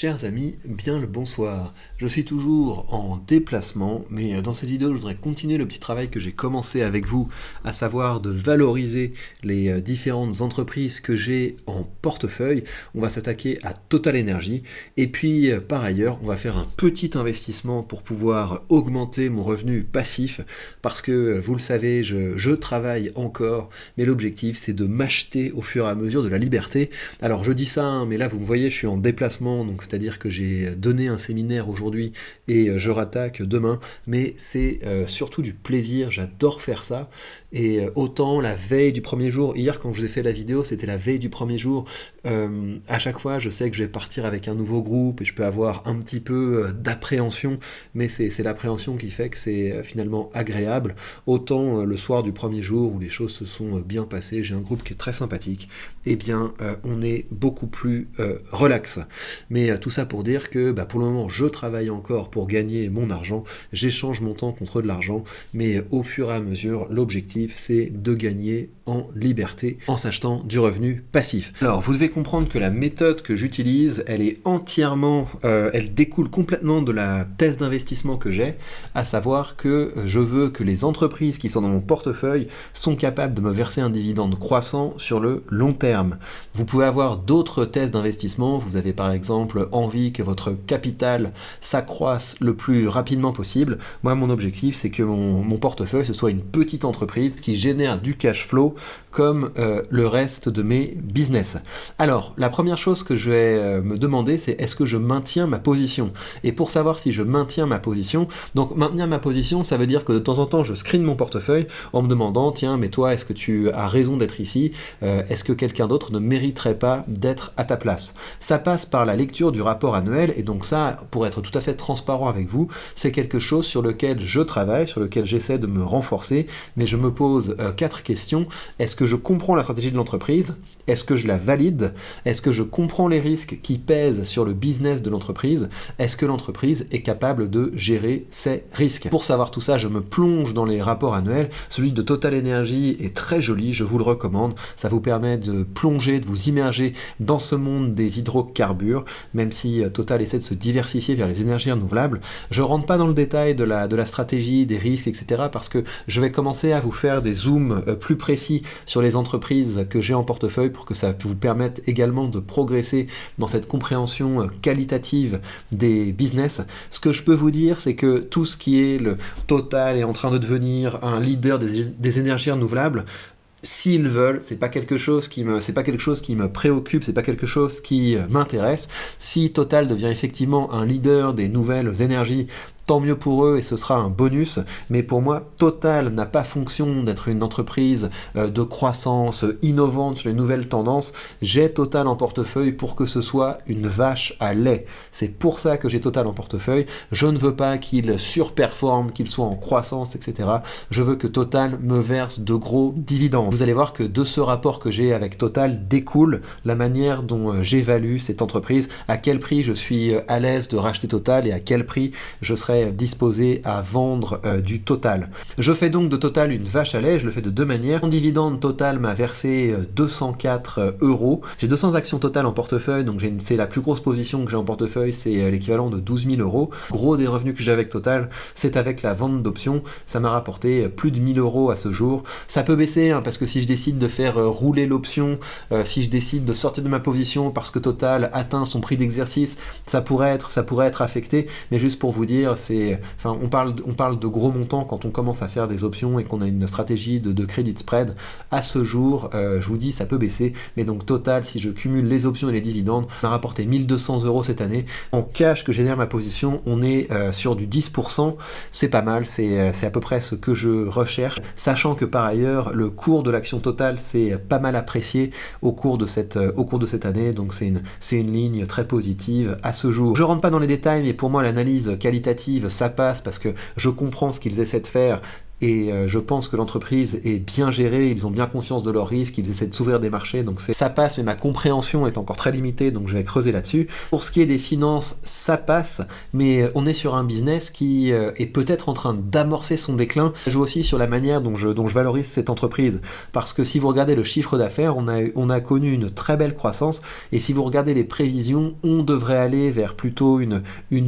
Chers amis, bien le bonsoir. Je suis toujours en déplacement, mais dans cette vidéo, je voudrais continuer le petit travail que j'ai commencé avec vous, à savoir de valoriser les différentes entreprises que j'ai en portefeuille. On va s'attaquer à Total Energy, et puis par ailleurs, on va faire un petit investissement pour pouvoir augmenter mon revenu passif, parce que vous le savez, je travaille encore, mais l'objectif c'est de m'acheter au fur et à mesure de la liberté. Alors je dis ça, hein, mais là vous me voyez, je suis en déplacement, donc c'est-à-dire que j'ai donné un séminaire aujourd'hui et je rattaque demain, mais c'est surtout du plaisir, j'adore faire ça. Et autant la veille du premier jour, hier quand je vous ai fait la vidéo, c'était la veille du premier jour, à chaque fois je sais que je vais partir avec un nouveau groupe et je peux avoir un petit peu d'appréhension, mais c'est l'appréhension qui fait que c'est finalement agréable. Autant le soir du premier jour où les choses se sont bien passées, j'ai un groupe qui est très sympathique, et bien on est beaucoup plus relax. Mais tout ça pour dire que pour le moment je travaille encore pour gagner mon argent, j'échange mon temps contre de l'argent, mais au fur et à mesure l'objectif c'est de gagner en liberté en s'achetant du revenu passif. Alors vous devez comprendre que la méthode que j'utilise, elle est entièrement, elle découle complètement de la thèse d'investissement que j'ai, à savoir que je veux que les entreprises qui sont dans mon portefeuille sont capables de me verser un dividende croissant sur le long terme. Vous pouvez avoir d'autres thèses d'investissement, vous avez par exemple envie que votre capital s'accroisse le plus rapidement possible. Moi mon objectif c'est que mon portefeuille ce soit une petite entreprise qui génère du cash flow comme le reste de mes business. Alors, la première chose que je vais me demander, c'est est-ce que je maintiens ma position? Et pour savoir si je maintiens ma position, donc maintenir ma position, ça veut dire que de temps en temps, je screen mon portefeuille en me demandant, tiens, mais toi, est-ce que tu as raison d'être ici? Est-ce que quelqu'un d'autre ne mériterait pas d'être à ta place? Ça passe par la lecture du rapport annuel, et donc ça, pour être tout à fait transparent avec vous, c'est quelque chose sur lequel je travaille, sur lequel j'essaie de me renforcer, mais je me pose 4 questions. Est-ce que je comprends la stratégie de l'entreprise? Est-ce que je la valide? Est-ce que je comprends les risques qui pèsent sur le business de l'entreprise? Est-ce que l'entreprise est capable de gérer ces risques? Pour savoir tout ça, je me plonge dans les rapports annuels. Celui de Total Energy est très joli, je vous le recommande. Ça vous permet de plonger, de vous immerger dans ce monde des hydrocarbures, même si Total essaie de se diversifier vers les énergies renouvelables. Je rentre pas dans le détail de la stratégie, des risques, etc. parce que je vais commencer à vous faire des zooms plus précis sur les entreprises que j'ai en portefeuille pour que ça vous permette également de progresser dans cette compréhension qualitative des business. Ce que je peux vous dire, c'est que tout ce qui est le Total est en train de devenir un leader des énergies renouvelables. S'ils veulent, c'est pas quelque chose qui me préoccupe, c'est pas quelque chose qui m'intéresse. Si Total devient effectivement un leader des nouvelles énergies, tant mieux pour eux et ce sera un bonus, mais pour moi, Total n'a pas fonction d'être une entreprise de croissance innovante sur les nouvelles tendances. J'ai Total en portefeuille pour que ce soit une vache à lait. C'est pour ça que j'ai Total en portefeuille. Je ne veux pas qu'il surperforme, qu'il soit en croissance, etc. Je veux que Total me verse de gros dividendes. Vous allez voir que de ce rapport que j'ai avec Total découle la manière dont j'évalue cette entreprise, à quel prix je suis à l'aise de racheter Total et à quel prix je serai disposé à vendre du Total. Je fais donc de Total une vache à lait, je le fais de deux manières. Mon dividende Total m'a versé 204 euros. J'ai 200 actions Total en portefeuille, donc c'est la plus grosse position que j'ai en portefeuille, c'est l'équivalent de 12 000 euros. Gros des revenus que j'ai avec Total, c'est avec la vente d'options. Ça m'a rapporté plus de 1000 euros à ce jour. Ça peut baisser, hein, parce que si je décide de faire rouler l'option, si je décide de sortir de ma position parce que Total atteint son prix d'exercice, ça pourrait être affecté, mais juste pour vous dire, on parle de gros montants quand on commence à faire des options et qu'on a une stratégie de credit spread. À ce jour, je vous dis, ça peut baisser, mais donc Total, si je cumule les options et les dividendes, m'a rapporté 1200 euros cette année. En cash que génère ma position, on est sur du 10%, c'est pas mal, c'est à peu près ce que je recherche, sachant que par ailleurs, le cours de l'action Total s'est pas mal apprécié au cours de cette année, donc c'est une ligne très positive à ce jour. Je rentre pas dans les détails, mais pour moi, l'analyse qualitative, ça passe parce que je comprends ce qu'ils essaient de faire et je pense que l'entreprise est bien gérée, ils ont bien conscience de leurs risques, ils essaient de s'ouvrir des marchés, donc ça passe, mais ma compréhension est encore très limitée, donc je vais creuser là-dessus. Pour ce qui est des finances, ça passe, mais on est sur un business qui est peut-être en train d'amorcer son déclin. Je joue aussi sur la manière dont je valorise cette entreprise, parce que si vous regardez le chiffre d'affaires, on a connu une très belle croissance, et si vous regardez les prévisions, on devrait aller vers plutôt une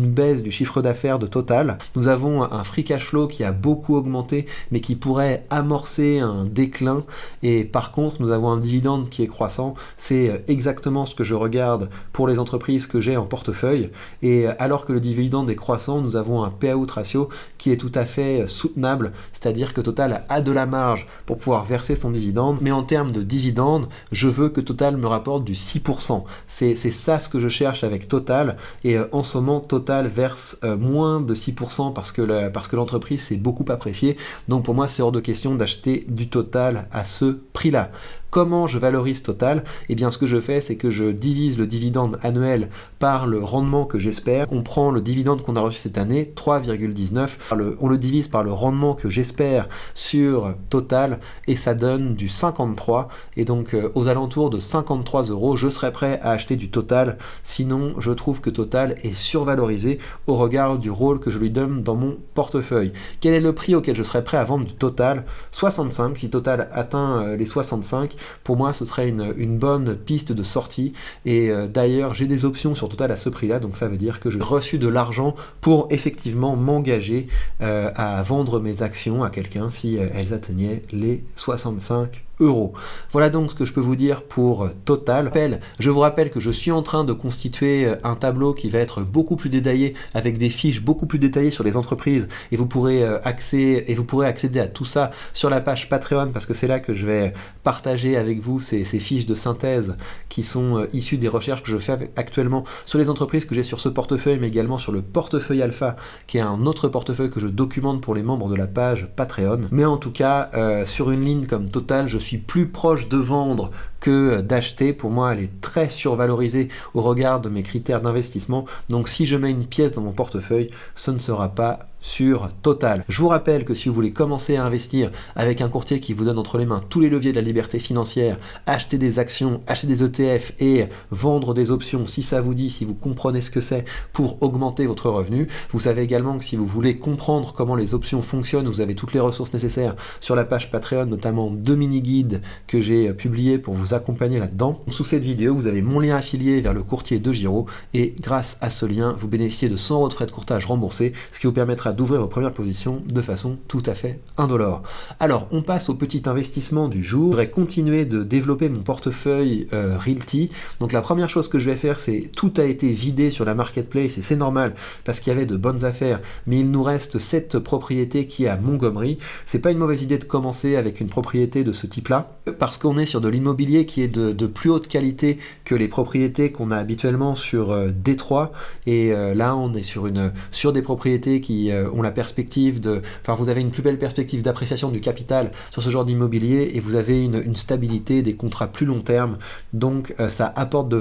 baisse du chiffre d'affaires de Total. Nous avons un free cash flow qui a beaucoup augmenté, mais qui pourrait amorcer un déclin, et par contre, nous avons un dividende qui est croissant. C'est exactement ce que je regarde pour les entreprises que j'ai en portefeuille, et alors que le dividende est croissant, nous avons un payout ratio qui est tout à fait soutenable, c'est-à-dire que Total a de la marge pour pouvoir verser son dividende, mais en termes de dividende, je veux que Total me rapporte du 6%. C'est ça ce que je cherche avec Total, et en ce moment, Total verse moins de 6% parce que l'entreprise s'est beaucoup appréciée, donc pour moi, c'est hors de question d'acheter du Total à ce prix-là. Comment je valorise Total? Eh bien, ce que je fais, c'est que je divise le dividende annuel par le rendement que j'espère. On prend le dividende qu'on a reçu cette année, 3,19, on le divise par le rendement que j'espère sur Total, et ça donne du 53. Et donc, aux alentours de 53 €, je serais prêt à acheter du Total. Sinon, je trouve que Total est survalorisé au regard du rôle que je lui donne dans mon portefeuille. Quel est le prix auquel je serais prêt à vendre du Total? 65. Si Total atteint les 65, pour moi ce serait une bonne piste de sortie, et d'ailleurs j'ai des options sur Total à ce prix là, donc ça veut dire que j'ai reçu de l'argent pour effectivement m'engager à vendre mes actions à quelqu'un si elles atteignaient les 65 €. Voilà donc ce que je peux vous dire pour Total. Je vous rappelle que je suis en train de constituer un tableau qui va être beaucoup plus détaillé, avec des fiches beaucoup plus détaillées sur les entreprises, et vous pourrez accéder à tout ça sur la page Patreon, parce que c'est là que je vais partager avec vous ces fiches de synthèse qui sont issues des recherches que je fais actuellement sur les entreprises que j'ai sur ce portefeuille, mais également sur le portefeuille alpha, qui est un autre portefeuille que je documente pour les membres de la page Patreon. Mais en tout cas, sur une ligne comme Total, je suis plus proche de vendre que d'acheter. Pour moi, elle est très survalorisée au regard de mes critères d'investissement. Donc si je mets une pièce dans mon portefeuille, ce ne sera pas sur Total. Je vous rappelle que si vous voulez commencer à investir avec un courtier qui vous donne entre les mains tous les leviers de la liberté financière, acheter des actions, acheter des ETF et vendre des options, si ça vous dit, si vous comprenez ce que c'est, pour augmenter votre revenu. Vous savez également que si vous voulez comprendre comment les options fonctionnent, vous avez toutes les ressources nécessaires sur la page Patreon, notamment 2 mini-guides que j'ai publiés pour vous accompagner là-dedans. Sous cette vidéo, vous avez mon lien affilié vers le courtier de Giro, et grâce à ce lien, vous bénéficiez de 100 € de frais de courtage remboursés, ce qui vous permettra d'ouvrir vos premières positions de façon tout à fait indolore. Alors, on passe au petit investissement du jour. Je voudrais continuer de développer mon portefeuille Realty. Donc la première chose que je vais faire, c'est tout a été vidé sur la marketplace, et c'est normal parce qu'il y avait de bonnes affaires, mais il nous reste cette propriété qui est à Montgomery. C'est pas une mauvaise idée de commencer avec une propriété de ce type-là, parce qu'on est sur de l'immobilier qui est de plus haute qualité que les propriétés qu'on a habituellement sur Détroit, et là on est sur des propriétés qui ont la perspective vous avez une plus belle perspective d'appréciation du capital sur ce genre d'immobilier, et vous avez une stabilité, des contrats plus long terme, donc ça apporte de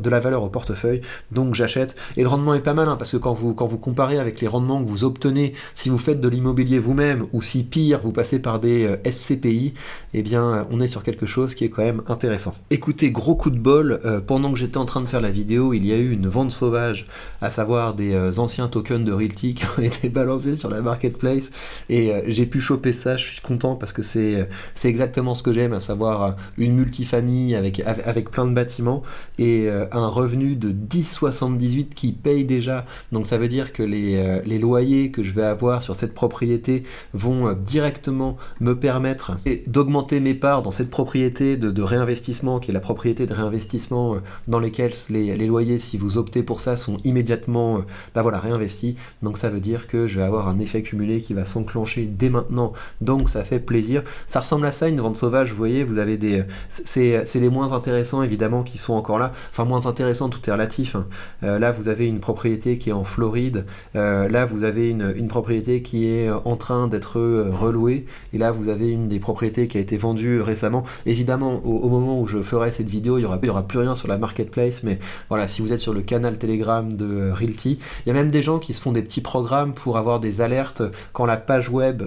la valeur au portefeuille, donc j'achète. Et le rendement est pas mal, parce que quand vous comparez avec les rendements que vous obtenez si vous faites de l'immobilier vous-même, ou si pire vous passez par des SCPI, eh bien on est sur quelque chose qui est quand même intéressant. Écoutez, gros coup de bol, pendant que j'étais en train de faire la vidéo, il y a eu une vente sauvage, à savoir des anciens tokens de Realty qui ont été balancés sur la marketplace, et j'ai pu choper ça. Je suis content parce que c'est exactement ce que j'aime, à savoir une multifamille avec plein de bâtiments, et un revenu de 10,78 qui paye déjà. Donc ça veut dire que les loyers que je vais avoir sur cette propriété vont directement me permettre d'augmenter mes parts dans cette propriété de réinvestissement, qui est la propriété de réinvestissement dans lesquelles les loyers, si vous optez pour ça, sont immédiatement réinvestis. Donc ça veut dire que je vais avoir un effet cumulé qui va s'enclencher dès maintenant, donc ça fait plaisir. Ça ressemble à ça, une vente sauvage. Vous voyez, vous avez c'est les moins intéressants évidemment qui sont encore là, enfin moins intéressants, tout est relatif, hein. Là vous avez une propriété qui est en Floride, là vous avez une propriété qui est en train d'être relouée, et là vous avez une des propriétés qui a été vendue récemment. Évidemment au moment moment où je ferai cette vidéo, il y aura plus rien sur la marketplace, mais voilà, si vous êtes sur le canal Telegram de Realty, il y a même des gens qui se font des petits programmes pour avoir des alertes quand la page web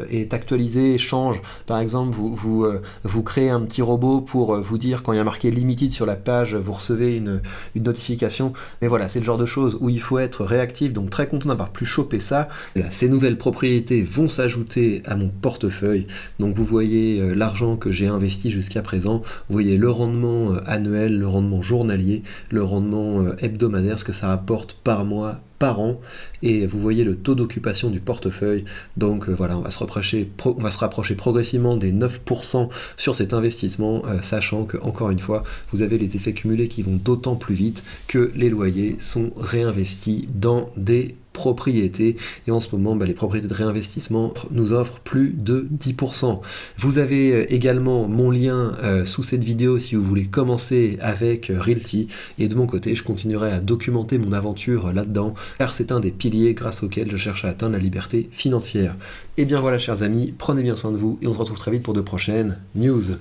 est actualisée, change. Par exemple, vous créez un petit robot pour vous dire quand il y a marqué limited sur la page, vous recevez une notification. Mais voilà, c'est le genre de choses où il faut être réactif, donc très content d'avoir pu choper ça. Ces nouvelles propriétés vont s'ajouter à mon portefeuille. Donc vous voyez l'argent que j'ai investi jusqu'à présent, vous voyez le rendement annuel, le rendement journalier, le rendement hebdomadaire, ce que ça rapporte par mois, par an, et vous voyez le taux d'occupation du portefeuille. Donc voilà, on va se rapprocher progressivement des 9% sur cet investissement, sachant que, encore une fois, vous avez les effets cumulés qui vont d'autant plus vite que les loyers sont réinvestis dans des propriétés, et en ce moment les propriétés de réinvestissement nous offrent plus de 10%. Vous avez également mon lien sous cette vidéo si vous voulez commencer avec Realty, et de mon côté je continuerai à documenter mon aventure là-dedans, car c'est un des piliers grâce auquel je cherche à atteindre la liberté financière. Et bien voilà chers amis, prenez bien soin de vous et on se retrouve très vite pour de prochaines news.